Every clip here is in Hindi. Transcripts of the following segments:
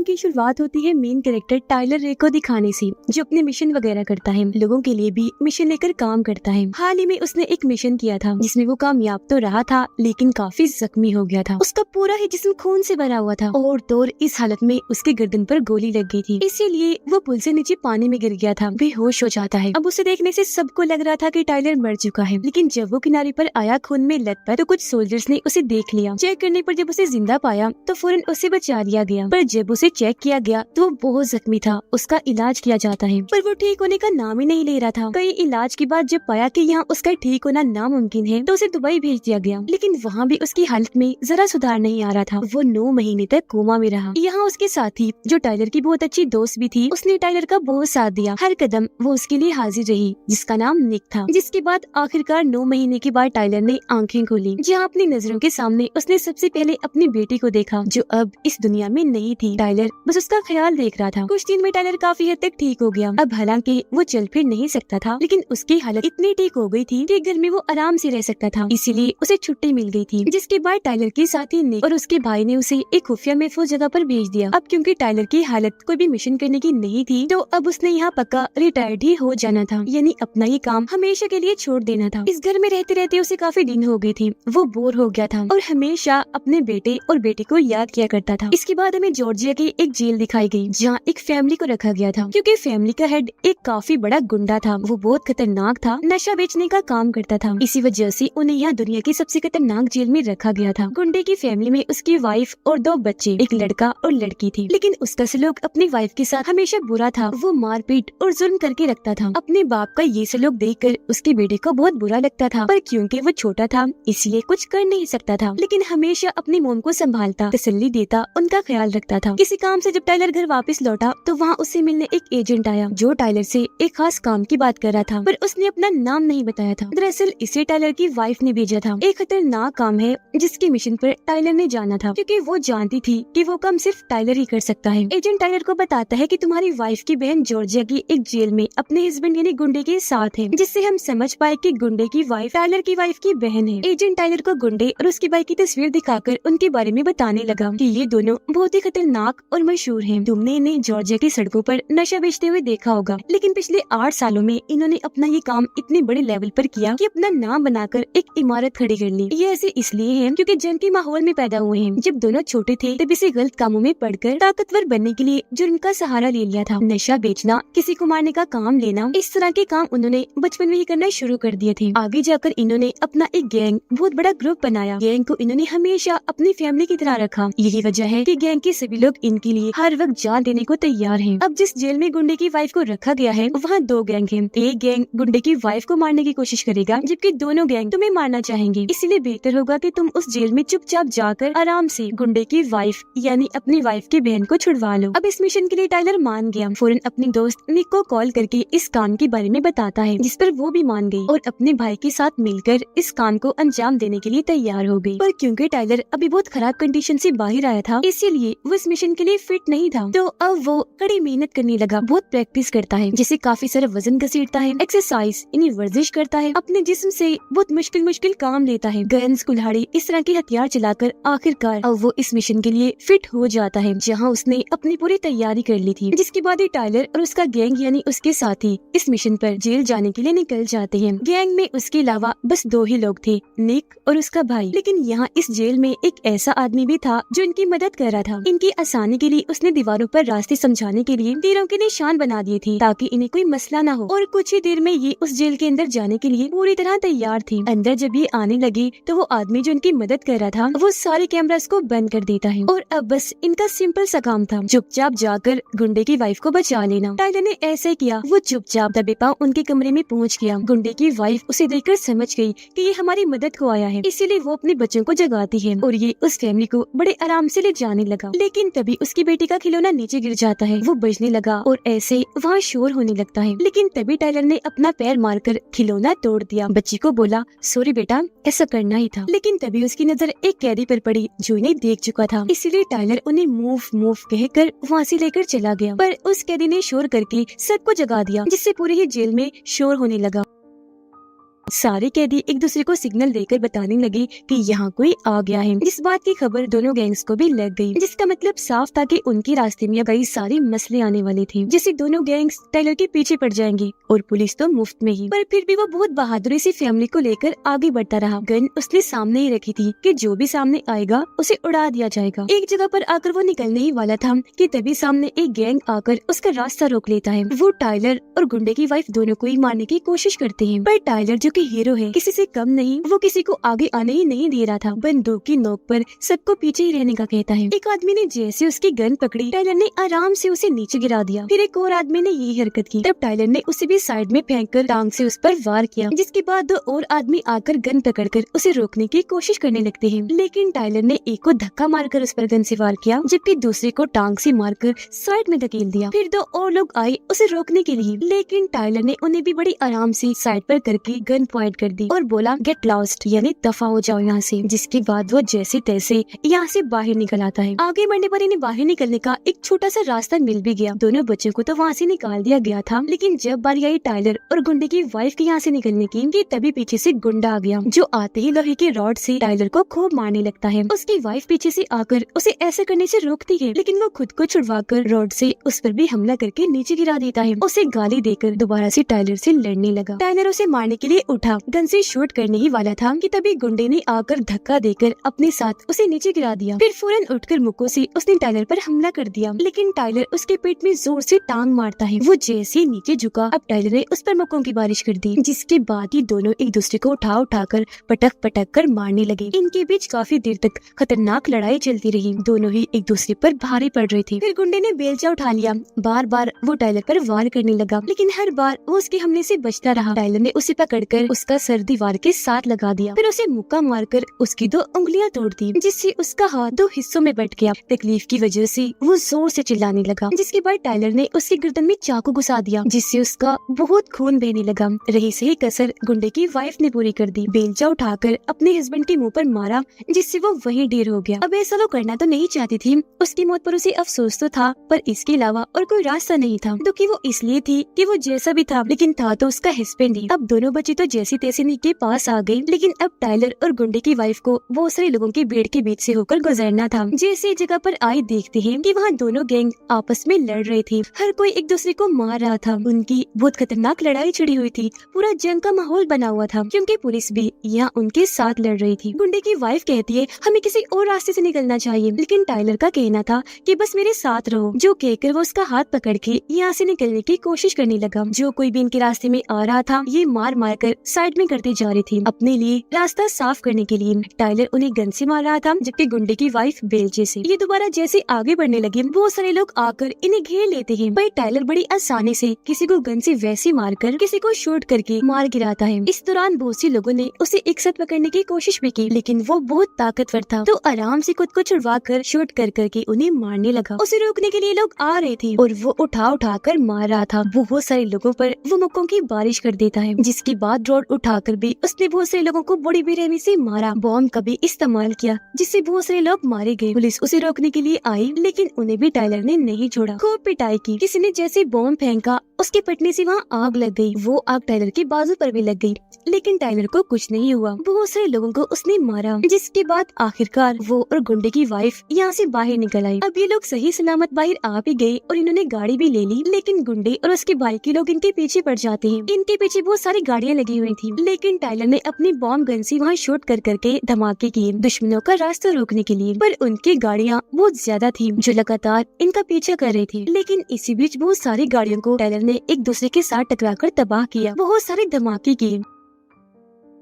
की शुरुआत होती है मेन कैरेक्टर टाइलर रे को दिखाने से, जो अपने मिशन वगैरह करता है, लोगों के लिए भी मिशन लेकर काम करता है। हाल ही में उसने एक मिशन किया था जिसमें वो कामयाब तो रहा था लेकिन काफी जख्मी हो गया था। उसका पूरा ही जिस्म खून से भरा हुआ था और तोर इस हालत में उसके गर्दन पर गोली लग गई थी, इसीलिए वो पुल से नीचे पानी में गिर गया था, बेहोश हो जाता है। अब उसे देखने से सबको लग रहा था कि टाइलर मर चुका है, लेकिन जब वो किनारे पर आया खून में लथपथ, तो कुछ सोल्जर्स ने उसे देख लिया। चेक करने पर जब उसे जिंदा पाया तो फौरन उसे बचा लिया गया, पर जब उसे चेक किया गया तो वो बहुत जख्मी था। उसका इलाज किया जाता है पर वो ठीक होने का नाम ही नहीं ले रहा था। कई इलाज के बाद जब पाया कि यहाँ उसका ठीक होना नामुमकिन है तो उसे दुबई भेज दिया गया, लेकिन वहाँ भी उसकी हालत में जरा सुधार नहीं आ रहा था। वो 9 महीने तक कोमा में रहा। यहाँ उसके साथी जो टाइलर की बहुत अच्छी दोस्त भी थी, उसने टाइलर का बहुत साथ दिया, हर कदम वो उसके लिए हाजिर रही, जिसका नाम निक था। जिसके बाद आखिरकार 9 महीने के बाद टाइलर ने आंखें खोली, जहाँ अपनी नजरों के सामने उसने सबसे पहले अपनी बेटी को देखा जो अब इस दुनिया में नहीं थी। टाइलर बस उसका ख्याल देख रहा था। कुछ दिन में टाइलर काफी हद तक ठीक हो गया। अब हालांकि वो चल फिर नहीं सकता था, लेकिन उसकी हालत इतनी ठीक हो गई थी कि घर में वो आराम से रह सकता था, इसीलिए उसे छुट्टी मिल गई थी। जिसके बाद टाइलर के साथी निक और उसके भाई ने उसे एक खुफिया महफूज जगह पर भेज दिया। अब क्योंकि टाइलर की हालत कोई भी मिशन करने की नहीं थी, तो अब उसने यहाँ पक्का रिटायर्ड ही हो जाना था, यानी अपना ये काम हमेशा के लिए छोड़ देना था। इस घर में रहते रहते उसे काफी दिन हो गई थी, वो बोर हो गया था और हमेशा अपने बेटे और बेटी को याद किया करता था। इसके बाद हमें जॉर्जिया की एक जेल दिखाई गई, जहाँ एक फैमिली को रखा गया था, क्योंकि फैमिली का हेड एक काफी बड़ा गुंडा था। वो बहुत खतरनाक था, नशा बेचने का काम करता था, इसी वजह से उन्हें यहाँ दुनिया की सबसे खतरनाक जेल में रखा गया था। गुंडे की फैमिली में उसकी वाइफ और 2 बच्चे, एक लड़का और लड़की थी, लेकिन उसका सलूक अपनी वाइफ के साथ हमेशा बुरा था। वो मारपीट और जुल्म करके रखता था। अपने बाप का ये सलूक देखकर उसके बेटे को बहुत बुरा लगता था, पर क्योंकि वो छोटा था इसलिए कुछ कर नहीं सकता था, लेकिन हमेशा अपनी मोम को संभालता, तसल्ली देता, उनका ख्याल रखता था। किसी काम से जब टाइलर घर वापस लौटा तो वहाँ उससे मिलने एक एजेंट आया, जो टाइलर से एक खास काम की बात कर रहा था, पर उसने अपना नाम नहीं बताया था। दरअसल इसे टाइलर की वाइफ ने भेजा था। एक खतरनाक काम है जिसके मिशन पर टाइलर ने जाना था, क्योंकि वो जानती थी कि वो काम सिर्फ टाइलर ही कर सकता है। एजेंट टाइलर को बताता है कि तुम्हारी वाइफ की बहन जॉर्जिया की एक जेल में अपने हस्बैंड यानी गुंडे के साथ है, जिससे हम समझ पाए कि गुंडे की वाइफ टाइलर की वाइफ की बहन है। एजेंट टाइलर को गुंडे और उसकी बाइक की तस्वीर दिखाकर उनके बारे में बताने लगा कि ये दोनों बहुत ही खतरनाक और मशहूर हैं। तुमने इन्हें जॉर्जिया की सड़कों पर नशा बेचते हुए देखा होगा, लेकिन पिछले 8 सालों में इन्होंने अपना ये काम इतने बड़े लेवल पर किया कि अपना नाम बनाकर एक इमारत खड़ी कर ली। ये ऐसे इसलिए है क्योंकि जंग के माहौल में पैदा हुए हैं। जब दोनों छोटे थे तब इसे गलत कामों में पढ़कर ताकतवर बनने के लिए जुर्म का सहारा ले लिया था। नशा बेचना, किसी को मारने का काम लेना, इस तरह के काम उन्होंने बचपन में ही करना शुरू कर दिए थे। आगे जाकर इन्होंने अपना एक गैंग, बहुत बड़ा ग्रुप बनाया। गैंग को इन्होंने हमेशा अपनी फैमिली की तरह रखा। यही वजह है कि गैंग के सभी लोग इनके लिए हर वक्त जान देने को तैयार हैं। अब जिस जेल में गुंडे की वाइफ को रखा गया है वहाँ 2 गैंग हैं। एक गैंग गुंडे की वाइफ को मारने की कोशिश करेगा, जबकि दोनों गैंग तुम्हें मारना चाहेंगे। इसलिए बेहतर होगा कि तुम उस जेल में चुपचाप जाकर आराम से गुंडे की वाइफ यानी अपनी वाइफ की बहन को छुड़वा लो। अब इस मिशन के लिए टाइलर मान गया। फौरन अपनी दोस्त निक को कॉल करके इस काम के बारे में बताता है, जिस पर वो भी मान गई और अपने भाई के साथ मिलकर इस काम को अंजाम देने के लिए तैयार हो गई। पर क्योंकि टाइलर अभी बहुत खराब कंडीशन से बाहर आया था, इसीलिए वो इस मिशन के लिए फिट नहीं था। तो अब वो कड़ी मेहनत करने लगा, बहुत प्रैक्टिस करता है, जैसे काफी सारा वजन घसीटता है, एक्सरसाइज यानी वर्जिश करता है, अपने जिस्म से बहुत मुश्किल काम लेता है, गन्स, कुल्हाड़ी, इस तरह के हथियार चलाकर आखिरकार अब वो इस मिशन के लिए फिट हो जाता है, जहाँ उसने अपनी पूरी तैयारी कर ली थी। जिसके बाद ही टाइलर और उसका गैंग यानी उसके साथी इस मिशन पर जेल जाने के लिए निकल जाते हैं। गैंग में उसके अलावा बस 2 ही लोग थे, निक और उसका भाई। लेकिन यहाँ इस जेल में एक ऐसा आदमी भी था जो इनकी मदद कर रहा था। इनकी आसानी के लिए उसने दीवारों पर रास्ते समझाने के लिए तीरों के निशान बना दिए थे, ताकि इन्हें कोई मसला न हो। और कुछ ही देर में ये उस जेल के अंदर जाने के लिए पूरी तरह तैयार थी। अंदर जब ये आने लगी तो वो आदमी जो इनकी मदद कर रहा था वो सारे कैमरास को बंद कर देता है और अब बस इनका सिंपल सा काम था चुपचाप जाकर गुंडे की वाइफ को बचा लेना। टाइलर ने ऐसे किया। वो चुपचाप दबे पांव उनके कमरे में पहुंच गया। गुंडे की वाइफ उसे देखकर समझ गई कि ये हमारी मदद को आया है, इसीलिए वो अपने बच्चों को जगाती है और ये उस फैमिली को बड़े आराम से ले जाने लगा। लेकिन तभी उसकी बेटी का खिलौना नीचे गिर जाता है। वो बजने लगा और ऐसे वहाँ शोर होने लगता है। लेकिन तभी टाइलर ने अपना पैर मारकर खिलौना तोड़ दिया। बच्ची को बोला, सॉरी बेटा, ऐसा करना ही था। लेकिन तभी उसकी नजर एक कैदी पर पड़ी जो इन्हें देख चुका था, इसीलिए टाइलर उन्हें मूव कहकर वहाँ से लेकर चला गया। पर उस कैदी ने शोर करके सबको जगा दिया, जिससे पूरी ही जेल में शोर होने लगा। सारे कैदी एक दूसरे को सिग्नल देकर बताने लगे कि यहाँ कोई आ गया है। इस बात की खबर दोनों गैंग्स को भी लग गई, जिसका मतलब साफ था कि उनके रास्ते में कई सारे मसले आने वाले थे, जिससे दोनों गैंग्स टाइलर के पीछे पड़ जाएंगे और पुलिस तो मुफ्त में ही। पर फिर भी वो बहुत बहादुरी से फैमिली को लेकर आगे बढ़ता रहा। गन उसने सामने ही रखी थी कि जो भी सामने आएगा उसे उड़ा दिया जाएगा। एक जगह पर आकर वो निकलने ही वाला था कि तभी सामने एक गैंग आकर उसका रास्ता रोक लेता है। वो टाइलर और गुंडे की वाइफ दोनों को ही मारने की कोशिश करते हैं, पर टाइलर जो कि हीरो है, किसी से कम नहीं, वो किसी को आगे आने ही नहीं दे रहा था। बंदूक की नोक पर सबको पीछे ही रहने का कहता है। एक आदमी ने जैसे उसकी गन पकड़ी, टाइलर ने आराम से उसे नीचे गिरा दिया। फिर एक और आदमी ने यही हरकत की, तब टाइलर ने उसे भी साइड में फेंककर टांग से उस पर वार किया, जिसके बाद दो और आदमी आकर गन पकड़कर उसे रोकने की कोशिश करने लगते हैं। लेकिन टाइलर ने एक को धक्का मारकर उस पर गन से वार किया, जबकि दूसरे को टांग से मारकर साइड में धकेल दिया। फिर दो और लोग आए उसे रोकने के लिए, लेकिन टाइलर ने उन्हें भी बड़ी आराम से साइड पर करके गन पॉइंट कर दी और बोला गेट लॉस्ट, यानी दफा हो जाओ यहाँ से। जिसके बाद वो जैसे तैसे यहाँ से बाहर निकल आता है। आगे बढ़ने पर इन्हें बाहर निकलने का एक छोटा सा रास्ता मिल भी गया। दोनों बच्चों को तो वहाँ से निकाल दिया गया था, लेकिन जब बारी आई टाइलर और गुंडे की वाइफ के यहाँ से निकलने की, तभी पीछे से गुंडा आ गया, जो आते ही लोहे के रॉड से टाइलर को खूब मारने लगता है। उसकी वाइफ पीछे से आकर उसे ऐसे करने से रोकती है, लेकिन वो खुद को छुड़वाकर रॉड से उस पर भी हमला करके नीचे गिरा देता है। उसे गाली देकर दोबारा से टाइलर से लड़ने लगा। टाइलर उसे मारने के लिए उठा, गन से शूट करने ही वाला था कि तभी गुंडे ने आकर धक्का देकर अपने साथ उसे नीचे गिरा दिया। फिर फौरन उठकर मुक्कों से उसने टाइलर पर हमला कर दिया, लेकिन टाइलर उसके पेट में जोर से टांग मारता है। वो जैसे नीचे झुका, अब टाइलर ने उस पर मुक्कों की बारिश कर दी, जिसके बाद ही दोनों एक दूसरे को उठाकर पटक कर मारने लगे। इनके बीच काफी देर तक खतरनाक लड़ाई चलती रही। दोनों ही एक दूसरे पर भारी पड़ रहे थे। फिर गुंडे ने बेलचा उठा लिया, बार बार वो टाइलर पर वार करने लगा, लेकिन हर बार वो उसके हमले से बचता रहा। टाइलर ने उसे पकड़कर उसका सर दीवार के साथ लगा दिया, फिर उसे मुक्का मारकर उसकी 2 उंगलियां तोड़ दी, जिससे उसका हाथ 2 हिस्सों में बट गया। तकलीफ की वजह से वो जोर से चिल्लाने लगा, जिसके बाद टाइलर ने उसकी गर्दन में चाकू घुसा दिया, जिससे उसका बहुत खून बहने लगा। रही सही कसर गुंडे की वाइफ ने पूरी कर दी। बेलचा उठाकर अपने हस्बैंड के मुंह पर मारा, जिससे वो वहीं ढेर हो गया। अब ऐसा वो करना तो नहीं चाहती थी, उसकी मौत पर उसे अफसोस तो था, पर इसके अलावा और कोई रास्ता नहीं था। दुखी वो इसलिए थी कि वो जैसा भी था, लेकिन था तो उसका हस्बैंड ही। अब दोनों बच्चे तो जैसे तैसे नी के पास आ गए, लेकिन अब टाइलर और गुंडे की वाइफ को बहुत सारे लोगों के भीड़ के बीच से होकर गुजरना था। जैसे जगह पर आए देखते हैं कि वहाँ दोनों गैंग आपस में लड़ रहे थे। हर कोई एक दूसरे को मार रहा था। उनकी बहुत खतरनाक लड़ाई छिड़ी हुई थी। पूरा जंग का माहौल बना हुआ था, क्योंकि पुलिस भी यहाँ उनके साथ लड़ रही थी। गुंडे की वाइफ कहती है हमें किसी और रास्ते से निकलना चाहिए, लेकिन टाइलर का कहना था कि बस मेरे साथ रहो, जो कहकर वो उसका हाथ पकड़ के यहाँ से निकलने की कोशिश करने लगा। जो कोई भी इनके रास्ते में आ रहा था, ये मार मार कर साइड में करते जा रहे थे अपने लिए रास्ता साफ करने के लिए। टाइलर उन्हें गन से मार रहा था, जबकि गुंडे की वाइफ बेलचे से। ये दोबारा जैसे आगे बढ़ने लगे, बहुत सारे लोग आकर इन्हें घेर लेते हैं, पर टाइलर बड़ी आसानी से किसी को गन से वैसे मारकर किसी को शूट करके मार गिराता है। इस दौरान बहुत सी लोगों ने उसे एक साथ पकड़ने की कोशिश भी की, लेकिन वो बहुत ताकतवर था, तो आराम से खुद को छुड़वा कर शूट कर करके उन्हें मारने लगा। उसे रोकने के लिए लोग आ रहे थे और वो उठा कर मार रहा था। बहुत सारे लोगों पर वो मुक्कों की बारिश कर देता है, जिसके बाद रॉड उठाकर भी उसने बहुत सारे लोगों को बड़ी बेरहमी से मारा। बॉम्ब का भी इस्तेमाल किया, जिससे बहुत सारे लोग मारे गए। पुलिस उसे रोकने के लिए आई, लेकिन उन्हें भी टाइलर ने नहीं छोड़ा। खूब पिटाई की। किसी ने जैसे बॉम्ब फेंका, उसके फटने से वहाँ आग लग गई। वो आग टाइलर के बाजू पर भी लग गई, लेकिन टाइलर को कुछ नहीं हुआ। बहुत सारे लोगों को उसने मारा, जिसके बाद आखिरकार वो और गुंडे की वाइफ यहाँ से बाहर निकल आई। अब ये लोग सही सलामत बाहर आ भी गए और इन्होंने गाड़ी भी ले ली, लेकिन गुंडे और उसके भाई के लोग इनके पीछे पड़ जाते हैं। इनके पीछे बहुत सारी गाड़ियाँ लगी हुई थी, लेकिन टाइलर ने अपनी बॉम्ब गन से वहाँ शूट कर करके धमाके किए दुश्मनों का रास्ता रोकने के लिए। पर उनकी गाड़ियाँ बहुत ज्यादा थी, जो लगातार इनका पीछा कर रही थी। लेकिन इसी बीच बहुत सारी गाड़ियों को टाइलर ने एक दूसरे के साथ टकराकर तबाह किया। बहुत सारे धमाके किए।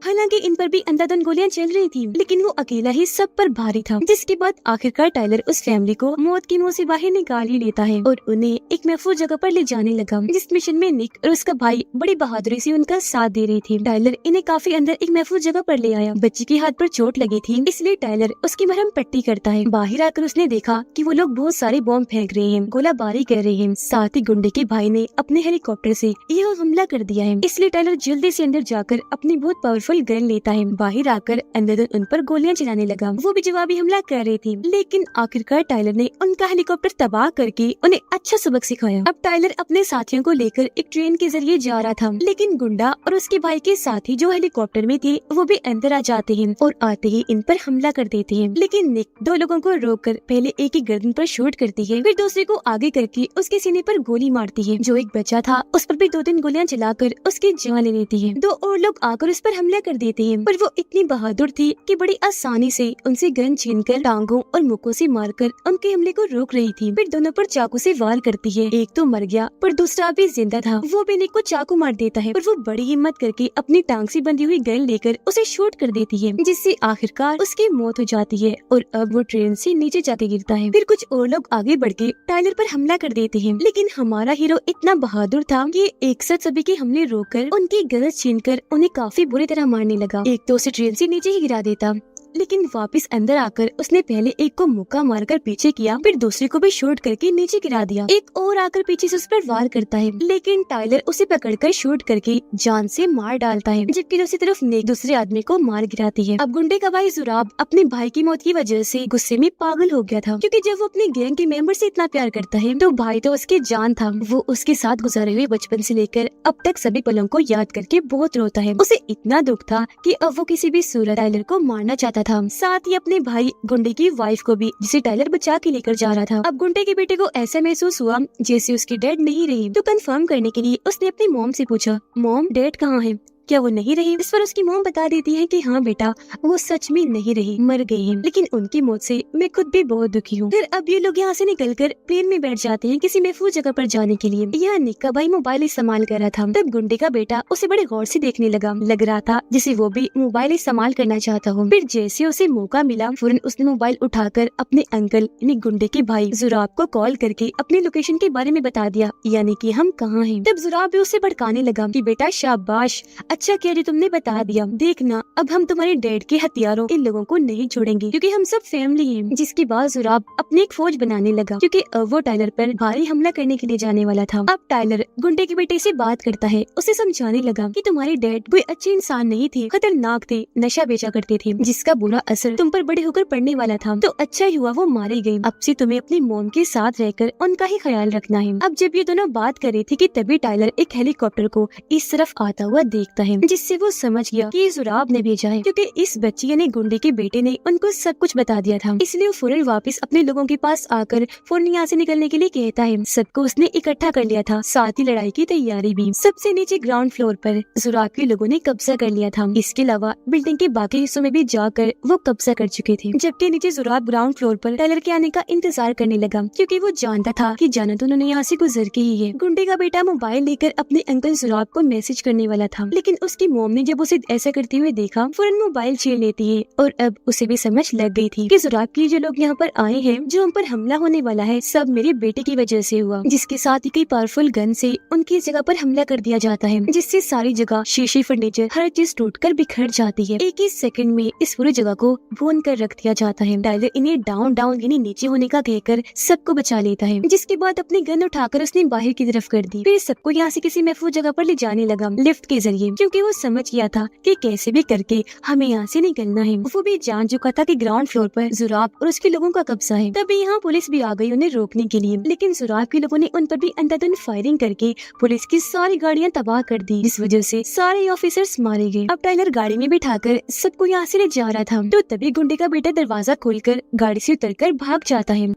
हालांकि इन पर भी अंधाधुंध गोलियां चल रही थी, लेकिन वो अकेला ही सब पर भारी था। जिसके बाद आखिरकार टाइलर उस फैमिली को मौत की मुंह से बाहर निकाल ही लेता है और उन्हें एक महफूज जगह पर ले जाने लगा, जिस मिशन में निक और उसका भाई बड़ी बहादुरी से उनका साथ दे रही थी। टाइलर इन्हें काफी अंदर एक महफूज जगह पर ले आया। बच्चे के हाथ पर चोट लगी थी, इसलिए टाइलर उसकी मरहम पट्टी करता है। बाहर आकर उसने देखा कि वो लोग बहुत सारे बॉम्ब फेंक रहे हैं, गोलाबारी कर रहे हैं। साथ ही गुंडे के भाई ने अपने हेलीकॉप्टर से यह हमला कर दिया है, इसलिए टाइलर जल्दी से अंदर जाकर अपनी बहुत पावरफुल पावरफुल गन लेता है। बाहर आकर अंधाधुन उन पर गोलियां चलाने लगा। वो भी जवाबी हमला कर रही थी, लेकिन आखिरकार टाइलर ने उनका हेलीकॉप्टर तबाह करके उन्हें अच्छा सबक सिखाया। अब टाइलर अपने साथियों को लेकर एक ट्रेन के जरिए जा रहा था, लेकिन गुंडा और उसके भाई के साथी जो हेलीकॉप्टर में थे वो भी अंदर आ जाते हैं और आते ही इन पर हमला कर देते हैं। लेकिन निक दो लोगों को रोककर पहले एक की गर्दन पर शूट करती है, फिर दूसरे को आगे करके उसके सीने पर गोली मारती है। जो एक बचा था उस पर भी 2-3 गोलियां चलाकर उसकी जान ले लेती है। 2 और लोग आकर उस पर हमला कर देते हैं, पर वो इतनी बहादुर थी कि बड़ी आसानी से उनसे गन छीनकर टांगों और मुक्कों से मारकर उनके हमले को रोक रही थी। फिर दोनों पर चाकू से वार करती है। एक तो मर गया पर दूसरा भी जिंदा था। वो भी निक को चाकू मार देता है, पर वो बड़ी हिम्मत करके अपनी टांग से बंधी हुई गन लेकर उसे शूट कर देती है, जिससे आखिरकार उसकी मौत हो जाती है और अब वो ट्रेन से नीचे जाके गिरता है। फिर कुछ और लोग आगे बढ़ के टाइलर पर हमला कर देते हैं, लेकिन हमारा हीरो इतना बहादुर था कि एक साथ सभी के हमले रोककर उनकी गन छीनकर उन्हें काफी बुरी तरह मारने लगा। एक तो उसे ट्रेन से नीचे ही गिरा देता, लेकिन वापस अंदर आकर उसने पहले एक को मुक्का मारकर पीछे किया, फिर दूसरे को भी शूट करके नीचे गिरा दिया। एक और आकर पीछे से उस पर वार करता है, लेकिन टाइलर उसे पकड़कर शूट करके जान से मार डालता है, जबकि दूसरी तरफ नेक दूसरे आदमी को मार गिराती है। अब गुंडे का भाई जुराब अपने भाई की मौत की वजह से गुस्से में पागल हो गया था, क्योंकि जब वो अपने गैंग के मेंबर से इतना प्यार करता है तो भाई तो उसकी जान था। वो उसके साथ गुजारे हुए बचपन से लेकर अब तक सभी पलों को याद करके बहुत रोता है। उसे इतना दुख था कि अब वो किसी भी सूरत टाइलर को मारना चाहता था, साथ ही अपने भाई गुंडे की वाइफ को भी, जिसे टाइलर बचा के लेकर जा रहा था। अब गुंडे के बेटे को ऐसा महसूस हुआ जैसे उसकी डैड नहीं रही, तो कंफर्म करने के लिए उसने अपनी मॉम से पूछा, मॉम डैड कहाँ है, क्या वो नहीं रही? इस पर उसकी मॉम बता देती है कि हाँ बेटा, वो सच में नहीं रही, मर गई है। लेकिन उनकी मौत से मैं खुद भी बहुत दुखी हूँ। फिर अब ये लोग यहाँ से निकलकर प्लेन में बैठ जाते हैं किसी महफूज जगह पर जाने के लिए। यहाँ निक का भाई मोबाइल इस्तेमाल कर रहा था, तब गुंडे का बेटा उसे बड़े गौर से देखने लगा। लग रहा था जिसे वो भी मोबाइल इस्तेमाल करना चाहता हो। फिर जैसे उसे मौका मिला, फौरन उसने मोबाइल उठाकर अपने अंकल यानी गुंडे के भाई जुराब को कॉल करके अपनी लोकेशन के बारे में बता दिया, यानी कि हम कहाँ हैं। तब जुराब भी उसे भड़काने लगा कि बेटा शाबाश, अच्छा किया जो तुमने बता दिया, देखना अब हम तुम्हारे डैड के हथियारों इन लोगों को नहीं छोड़ेंगे, क्योंकि हम सब फैमिली हैं। जिसके बाद जुराब अपनी एक फौज बनाने लगा, क्योंकि अब वो टाइलर पर भारी हमला करने के लिए जाने वाला था। अब टाइलर गुंडे के बेटे से बात करता है, उसे समझाने लगा कि तुम्हारे डैड कोई अच्छे इंसान नहीं थे, खतरनाक थे, नशा बेचा करते थे, जिसका बुरा असर तुम पर बड़े होकर पड़ने वाला था। तो अच्छा ही हुआ वो मारे गए। अब से तुम्हें अपनी मॉम के साथ रहकर उनका ही ख्याल रखना है। अब जब ये दोनों बात कर रही थी कि तभी टाइलर एक हेलीकॉप्टर को इस तरफ आता हुआ देखता है, जिससे वो समझ गया कि जुराब ने भेजा है, क्योंकि इस बच्ची यानी गुंडे के बेटे ने उनको सब कुछ बता दिया था। इसलिए वो फौरन वापस अपने लोगों के पास आकर फौरन यहाँ से निकलने के लिए कहता है। सबको उसने इकट्ठा कर लिया था, साथ ही लड़ाई की तैयारी भी। सबसे नीचे ग्राउंड फ्लोर पर जुराब के लोगों ने कब्जा कर लिया था। इसके अलावा बिल्डिंग के बाकी हिस्सों में भी जाकर वो कब्जा कर चुके थे, जबकि नीचे जुराब ग्राउंड फ्लोर पर टाइलर के आने का इंतजार करने लगा, क्योंकि वो जानता था कि जाना तो उन्होंने यहाँ से गुजर के ही है। गुंडे का बेटा मोबाइल लेकर अपने अंकल जुराब को मैसेज करने वाला था, लेकिन उसकी मॉम ने जब उसे ऐसा करते हुए देखा, फौरन मोबाइल छीन लेती है। और अब उसे भी समझ लग गई थी कि जुराब के जो लोग यहाँ पर आए हैं, जो हम पर हमला होने वाला है, सब मेरे बेटे की वजह से हुआ, जिसके साथ ही कई पावरफुल गन से उनकी जगह पर हमला कर दिया जाता है, जिससे सारी जगह शीशे, फर्नीचर, हर चीज टूटकर बिखर जाती है। एक ही सेकंड में इस पूरी जगह को भून कर रख दिया जाता है। टाइलर इन्हें डाउन डाउन यानी नीचे होने का कहकर सबको बचा लेता है, जिसके बाद अपनी गन उठाकर उसने बाहर की तरफ कर दी। फिर सबको यहाँ से किसी महफूज जगह पर ले जाने लगा लिफ्ट के जरिए, क्योंकि वो समझ गया था कि कैसे भी करके हमें यहाँ से निकलना है। वो भी जान चुका था कि ग्राउंड फ्लोर पर जुराब और उसके लोगों का कब्जा है। तभी यहाँ पुलिस भी आ गई उन्हें रोकने के लिए, लेकिन जुराब के लोगों ने उन पर भी अंधाधुन फायरिंग करके पुलिस की सारी गाड़ियाँ तबाह कर दी, जिस वजह से सारे ऑफिसर्स मारे गए। अब टाइलर गाड़ी में बिठाकर सबको यहाँ से ले जा रहा था, तो तभी गुंडे का बेटा दरवाजा खोलकर गाड़ी से उतरकर भाग जाता है।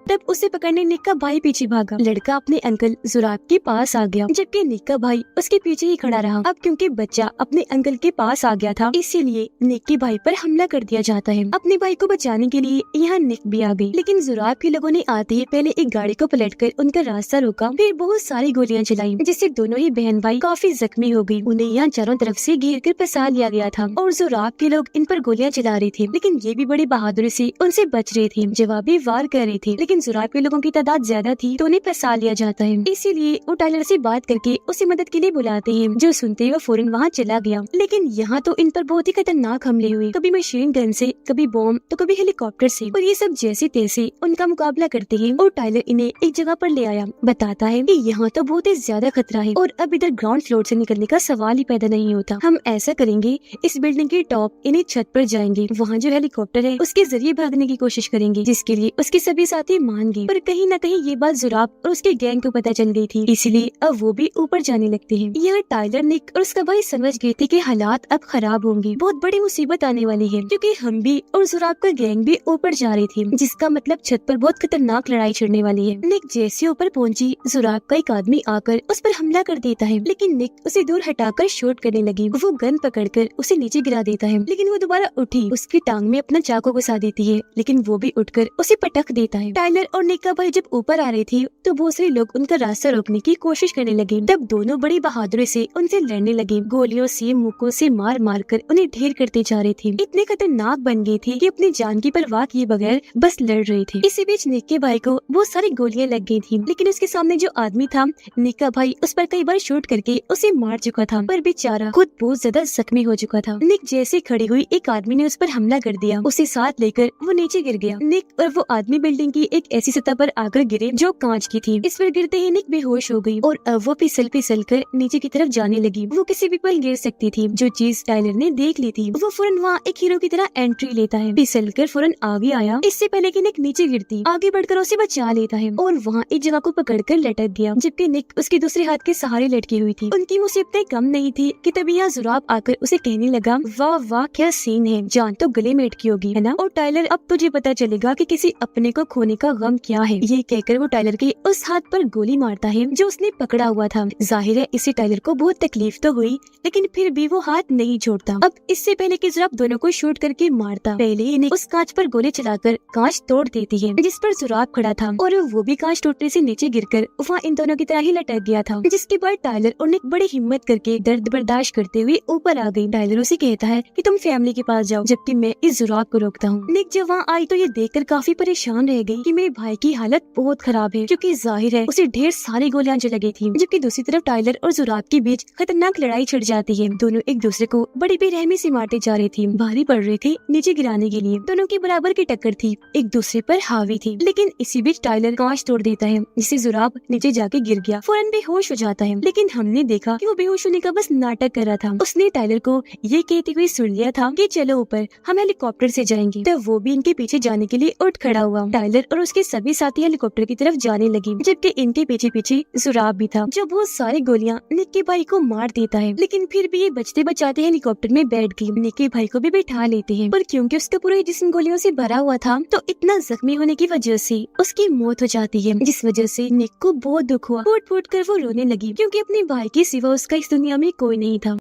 तब उसे पकड़ने निक का भाई पीछे भागा। लड़का अपने अंकल जुराब के पास आ गया, जबकि निक का भाई उसके पीछे ही खड़ा रहा। अब क्योंकि बच्चा अपने अंकल के पास आ गया था, इसीलिए निक के भाई पर हमला कर दिया जाता है। अपने भाई को बचाने के लिए यहाँ निक भी आ गई, लेकिन जुराब के लोगों ने आते ही पहले एक गाड़ी को पलटकर उनका रास्ता रोका, फिर बहुत सारी गोलियां चलाई, जिससे दोनों ही बहन भाई काफी जख्मी हो गई। उन्हें यहाँ चारों तरफ से घेर कर फंसा लिया गया था और जुराब के लोग इन पर गोलियां चला रहे थे, लेकिन ये भी बड़ी बहादुरी से उनसे बच रहे थे, जवाबी वार कर रहे थे। लेकिन लेकिन जुराब के लोगों की तादाद ज्यादा थी तो उन्हें फंसा लिया जाता है। इसीलिए वो टाइलर से बात करके उसे मदद के लिए बुलाते हैं, जो सुनते ही वो फौरन वहाँ चला गया। लेकिन यहाँ तो इन पर बहुत ही खतरनाक हमले हुए, कभी मशीन गन से, कभी बॉम्ब, तो कभी हेलीकॉप्टर से, और ये सब जैसे तैसे उनका मुकाबला करते हैं। और टाइलर इन्हें एक जगह पर ले आया, बताता है कि यहाँ तो बहुत ही ज्यादा खतरा है और अब इधर ग्राउंड फ्लोर से निकलने का सवाल ही पैदा नहीं होता। हम ऐसा करेंगे, इस बिल्डिंग के टॉप इन्हें छत पर जाएंगे, वहाँ जो हेलीकॉप्टर है उसके जरिए भागने की कोशिश करेंगे, जिसके लिए उसके सभी साथी मान गए। पर कहीं न कहीं ये बात जुराब और उसके गैंग को पता चल गई थी, इसलिए अब वो भी ऊपर जाने लगते हैं। यहाँ टाइलर, निक और उसका भाई समझ गए थे कि हालात अब खराब होंगे, बहुत बड़ी मुसीबत आने वाली है, क्योंकि हम भी और जुराब का गैंग भी ऊपर जा रही थी, जिसका मतलब छत पर बहुत खतरनाक लड़ाई छिड़ने वाली है। निक जैसे ऊपर पहुंची, जुराब का एक आदमी आकर उस पर हमला कर देता है, लेकिन निक उसे दूर हटाकर शूट करने लगी। वो गन पकड़कर उसे नीचे गिरा देता है, लेकिन वो दोबारा उठी, उसकी टांग में अपना चाकू घुसा देती है, लेकिन वो भी उठकर उसे पटक देता है। टाइलर और निक का भाई जब ऊपर आ रहे थे तो बहुत सारे लोग उनका रास्ता रोकने की कोशिश करने लगे। तब दोनों बड़ी बहादुरी से उनसे लड़ने लगे, गोलियों से, मुक्कों से मार मार कर उन्हें ढेर करते जा रहे थे। इतने खतरनाक बन गए थे कि अपनी जान की परवाह किए बगैर बस लड़ रहे थे। इसी बीच निक के भाई को बहुत सारी गोलियां लग गई थी, लेकिन उसके सामने जो आदमी था, निक का भाई, उस पर कई बार शूट करके उसे मार चुका था, पर बेचारा खुद बहुत ज्यादा जख्मी हो चुका था। निक जैसे खड़ी हुई, एक आदमी ने उस पर हमला कर दिया, उसे साथ लेकर वो नीचे गिर गया। निक और वो आदमी बिल्डिंग की एक ऐसी सतह पर आकर गिरे जो कांच की थी। इस पर गिरते ही निक बेहोश हो गई और अब वो फिसल फिसल कर नीचे की तरफ जाने लगी। वो किसी भी पल गिर सकती थी, जो चीज टाइलर ने देख ली थी। वो फौरन वहाँ एक हीरो की तरह एंट्री लेता है, फिसल कर फौरन आगे आया, इससे पहले कि निक नीचे गिरती, आगे बढ़कर उसे बचा लेता है और वहाँ एक जगह को पकड़कर लटक गया, जबकि निक उसके दूसरे हाथ के सहारे लटकी हुई थी। उनकी मुसीबतें कम नहीं थी कि तभी यहाँ जुराब आकर उसे कहने लगा, वाह वाह क्या सीन है, जान तो गले में अटकी होगी, है ना? और टाइलर, अब तुझे पता चलेगा कि किसी अपने को खोने का गम क्या है। ये कहकर वो टाइलर के उस हाथ पर गोली मारता है जो उसने पकड़ा हुआ था। जाहिर है इसे टाइलर को बहुत तकलीफ तो हुई, लेकिन फिर भी वो हाथ नहीं छोड़ता। अब इससे पहले कि जुराब दोनों को शूट करके मारता, पहले ही निक उस कांच पर गोली चलाकर कांच तोड़ देती है, जिस पर जुराब खड़ा था, और वो भी कांच टूटने से नीचे गिरकर वहाँ इन दोनों की तरह ही लटक गया था। जिसके बाद टाइलर और निक बड़ी हिम्मत करके दर्द बर्दाश्त करते हुए ऊपर आ गई। टाइलर उसे कहता है कि तुम फैमिली के पास जाओ, जबकि मैं इस जुराब को रोकता हूँ। निक जब वहाँ आई तो ये देखकर काफी परेशान रह गई कि मेरे भाई की हालत बहुत खराब है, क्योंकि जाहिर है उसे ढेर सारी गोलियां जो लगी थी। जबकि दूसरी तरफ टाइलर और जुराब के बीच खतरनाक लड़ाई छिड़ जाती है। दोनों एक दूसरे को बड़ी बेरहमी से मारते जा रहे थे, भारी पड़ रहे थे नीचे गिराने के लिए। दोनों की बराबर की टक्कर थी, एक दूसरे पर हावी थी। लेकिन इसी बीच टाइलर कांच तोड़ देता है, जिससे जुराब नीचे जाके गिर गया, फौरन बेहोश हो जाता है। लेकिन हमने देखा कि वो बेहोश होने का बस नाटक कर रहा था। उसने टाइलर को ये कहते हुए सुन लिया था कि चलो ऊपर, हम हेलीकॉप्टर से जाएंगे। तब वो भी इनके पीछे जाने के लिए उठ खड़ा हुआ। टाइलर और उसके सभी साथी हेलीकॉप्टर की तरफ जाने लगे, जबकि इनके पीछे पीछे जुराब भी था, जो बहुत सारी गोलियां निक के भाई को मार देता है। लेकिन फिर भी ये बचते बचाते हेलीकॉप्टर में बैठ गई। निक के भाई को भी बैठा लेते हैं, पर क्योंकि उसका पूरा जिस्म गोलियों से भरा हुआ था, तो इतना जख्मी होने की वजह से उसकी मौत हो जाती है, जिस वजह से निक को बहुत दुख हुआ। फूट फूट कर वो रोने लगी, क्योंकि अपने भाई के सिवा उसका इस दुनिया में कोई नहीं था।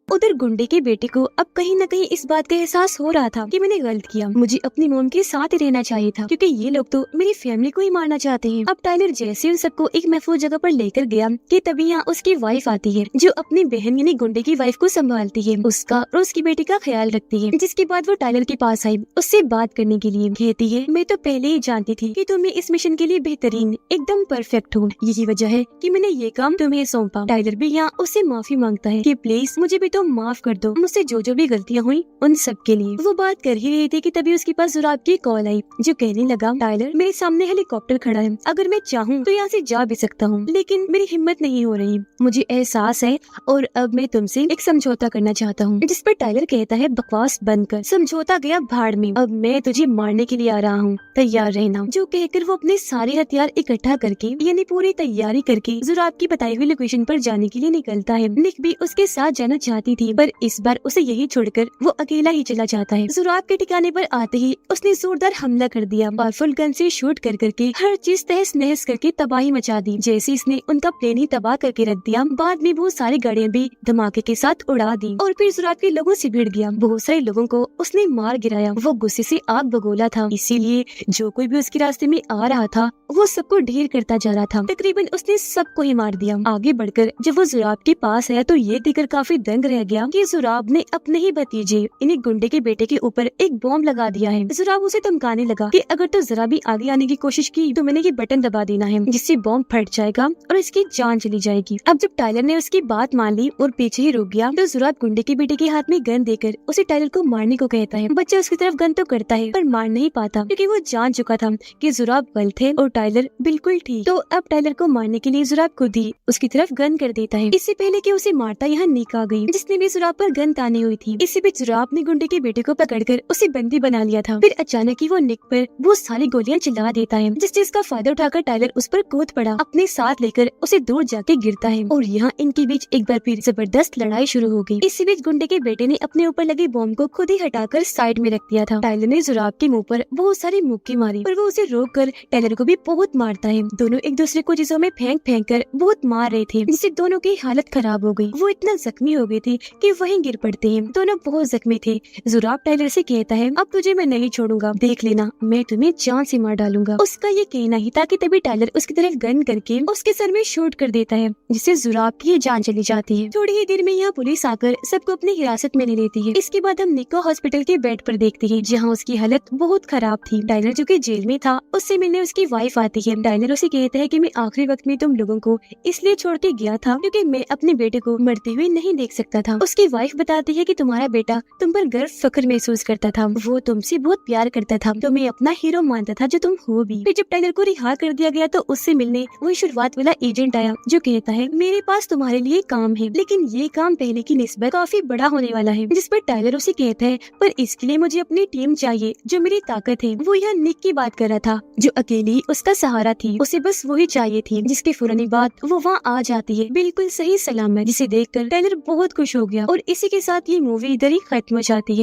उधर गुंडे के बेटे को अब कहीं न कहीं इस बात का एहसास हो रहा था कि मैंने गलत किया, मुझे अपनी मॉम के साथ ही रहना चाहिए था, क्योंकि ये लोग तो मेरी फैमिली को ही मारना चाहते हैं। अब टाइलर जैसे उन सबको एक महफूज जगह पर लेकर गया कि तभी यहाँ उसकी वाइफ आती है, जो अपनी बहन यानी गुंडे की वाइफ को संभालती है, उसका और उसकी बेटी का ख्याल रखती है। जिसके बाद वो टाइलर के पास आई, उससे बात करने के लिए। कहती है, मैं तो पहले ही जानती थी कि तुम्हें इस मिशन के लिए बेहतरीन, एकदम परफेक्ट हो, यही वजह है कि मैंने ये काम तुम्हें सौंपा। टाइलर भी यहाँ उससे माफी मांगता है कि प्लीज मुझे भी तो माफ कर दो, मुझसे जो भी गलतियाँ हुई उन सब के लिए। वो बात कर ही रही थी कि तभी उसके पास जुराब की कॉल आई, जो कहने लगा, टाइलर मेरे सामने हेलीकॉप्टर खड़ा है, अगर मैं चाहूँ तो यहाँ से जा भी सकता हूँ, लेकिन मेरी हिम्मत नहीं हो रही। मुझे एहसास है और अब मैं तुमसे एक समझौता करना चाहता हूँ। जिस पर टाइलर कहता है, बकवास बंद कर, समझौता गया भाड़ में, अब मैं तुझे मारने के लिए आ रहा हूँ, तैयार रहना। जो कहकर वो अपने सारे हथियार इकट्ठा करके यानी पूरी तैयारी करके जुराब की बताई हुई लोकेशन पर जाने के लिए निकलता है। निक भी उसके साथ जाना चाहती थी, पर इस बार उसे यही छोड़कर वो अकेला ही चला जाता है। जुराब के ठिकाने पर आते ही उसने जोरदार हमला कर दिया, पावरफुल गन से शूट कर करके हर चीज तहस नहस करके तबाही मचा दी। जैसे इसने उनका प्लेन ही तबाह करके रख दिया, बाद में बहुत सारी गाड़ियां भी धमाके के साथ उड़ा दी और फिर जुराब के लोगों से भिड़ गया। बहुत सारे लोगों को उसने मार गिराया। वो गुस्से से आग बगोला था, इसीलिए जो कोई भी उसके रास्ते में आ रहा था वो सबको ढेर करता जा रहा था। तकरीबन उसने सबको ही मार दिया। आगे बढ़कर जब वो जुराब के पास आया तो ये देखकर काफी दंग रह गया कि जुराब ने अपने ही भतीजे इन्हीं गुंडे के बेटे के ऊपर एक बॉम्ब लगा दिया है। जुराब उसे धमकाने लगा कि अगर तो जरा भी आगे आने की कोशिश की तो मैंने ये बटन दबा देना है, जिससे बॉम्ब फट जाएगा और इसकी जान चली जाएगी। अब जब टाइलर ने उसकी बात मान ली और पीछे ही रुक गया तो जुराब गुंडे के बेटे के हाथ में गन देकर उसे टाइलर को मारने को कहता है। बच्चा उसकी तरफ गन तो करता है पर मार नहीं पाता, क्योंकि वो जान चुका था कि जुराब गलत है और टाइलर बिल्कुल ठीक। तो अब टाइलर को मारने के लिए जुराब खुद ही उसकी तरफ गन कर देता है। इससे पहले कि उसे मारता यहाँ निक आ गई, जिसने भी जुराब पर गन तानी हुई थी। इससे भी जुराब ने गुंडे के बेटे को पकड़कर उसे बंदी बना लिया था। फिर अचानक ही वो निक पर वो सारी गोलियां चला देता है, जिस चीज का फायदा उठाकर टाइलर उस पर कूद पड़ा, अपने साथ लेकर उसे दूर जाके गिरता है और यहाँ इनके बीच एक बार फिर जबरदस्त लड़ाई शुरू हो गई। इसी बीच गुंडे के बेटे ने अपने ऊपर लगे बॉम्ब को खुद ही हटाकर साइड में रख दिया था। टाइलर ने जुराब के मुंह पर बहुत सारी मुक्की मारी पर वो उसे रोक कर टाइलर को भी बहुत मारता है। दोनों एक दूसरे को चीजों में फेंक फेंक कर बहुत मार रहे थे, जिससे दोनों की हालत खराब हो गई। वो इतना जख्मी हो गए थे कि वहीं गिर पड़ते हैं। दोनों बहुत जख्मी थे। जुराब टाइलर से कहता है, अब तुझे मैं नहीं छोड़ूंगा, देख लेना मैं तुम्हें जान से मार डालूंगा। उसका ये कहना ही था कि तभी टाइलर उसकी तरफ गन करके उसके सर में शूट कर देता है, जिससे जुराब की जान चली जाती है। थोड़ी ही देर में यहाँ पुलिस आकर सबको अपनी हिरासत में ले लेती है। इसके बाद हम निक को हॉस्पिटल के बेड पर देखते हैं, जहाँ उसकी हालत बहुत खराब थी। टाइलर जो कि जेल में था, उससे मिलने उसकी वाइफ आती है। टाइलर उसे कहता है कि मैं आखिरी वक्त में तुम लोगों को इसलिए छोड़ के गया था क्योंकि मैं अपने बेटे को मरते हुए नहीं देख सकता था। उसकी वाइफ बताती है कि तुम्हारा बेटा तुम पर गर्व फख्र महसूस करता था, वो तुमसे बहुत प्यार करता था, तुम्हें अपना हीरो मानता था, जो तुम हो भी। फिर जब टाइलर को रिहा कर दिया गया तो उससे मिलने वही शुरुआत वाला एजेंट आया, जो कहता है मेरे पास तुम्हारे लिए काम है, लेकिन ये काम पहले की निस्बत काफी बड़ा होने वाला है। जिस पर टाइलर उसे कहता है, पर इसके लिए मुझे अपनी टीम चाहिए जो मेरी ताकत है। वो यहाँ निक की बात कर रहा था, जो अकेली उसका सहारा थी, उसे बस वही चाहिए थी। जिसके फौरन बाद वो वहाँ आ जाती है बिल्कुल सही सलामत, जिसे देखकर टाइलर बहुत खुश हो गया और इसी के साथ ये मूवी इधर ही खत्म हो जाती है।